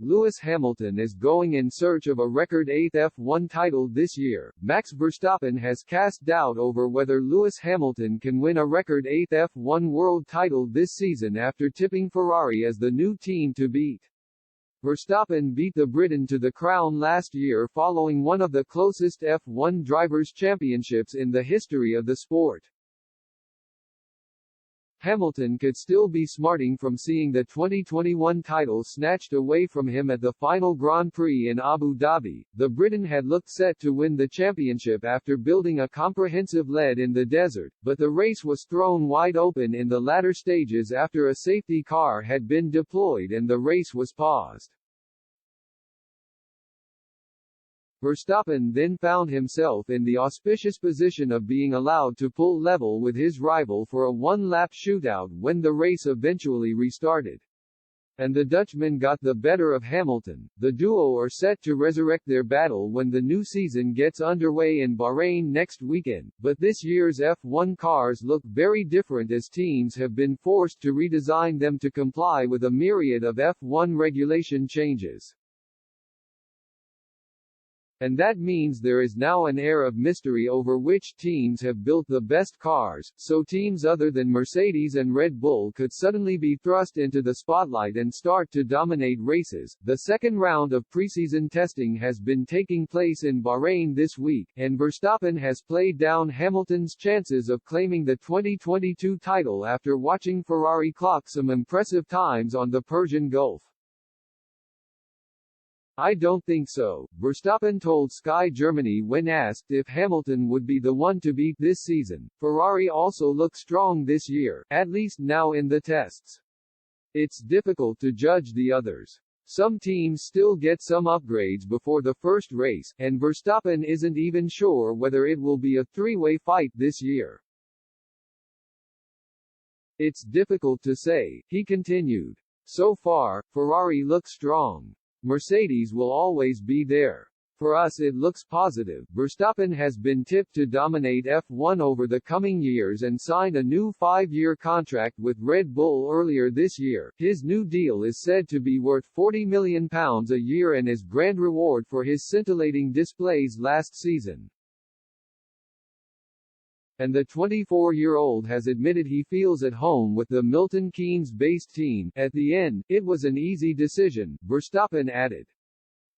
Lewis Hamilton is going in search of a record 8th F1 title this year. Max Verstappen has cast doubt over whether Lewis Hamilton can win a record 8th F1 world title this season after tipping Ferrari as the new team to beat. Verstappen beat the Briton to the crown last year following one of the closest F1 drivers' championships in the history of the sport. Hamilton could still be smarting from seeing the 2021 title snatched away from him at the final Grand Prix in Abu Dhabi. The Briton had looked set to win the championship after building a comprehensive lead in the desert, but the race was thrown wide open in the latter stages after a safety car had been deployed and the race was paused. Verstappen then found himself in the auspicious position of being allowed to pull level with his rival for a one-lap shootout when the race eventually restarted. And the Dutchman got the better of Hamilton. The duo are set to resurrect their battle when the new season gets underway in Bahrain next weekend, but this year's F1 cars look very different as teams have been forced to redesign them to comply with a myriad of F1 regulation changes. And that means there is now an air of mystery over which teams have built the best cars, so teams other than Mercedes and Red Bull could suddenly be thrust into the spotlight and start to dominate races. The second round of preseason testing has been taking place in Bahrain this week, and Verstappen has played down Hamilton's chances of claiming the 2022 title after watching Ferrari clock some impressive times on the Persian Gulf. "I don't think so," Verstappen told Sky Germany when asked if Hamilton would be the one to beat this season. "Ferrari also look strong this year, at least now in the tests. It's difficult to judge the others. Some teams still get some upgrades before the first race, and Verstappen isn't even sure whether it will be a three-way fight this year. It's difficult to say," he continued. "So far, Ferrari looks strong. Mercedes will always be there. For us it looks positive." Verstappen has been tipped to dominate F1 over the coming years and signed a new 5-year contract with Red Bull earlier this year. His new deal is said to be worth £40 million a year and is grand reward for his scintillating displays last season. And the 24-year-old has admitted he feels at home with the Milton Keynes-based team. "At the end, it was an easy decision," Verstappen added.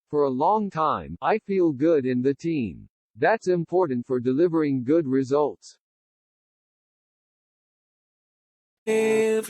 "For a long time, I feel good in the team. That's important for delivering good results." If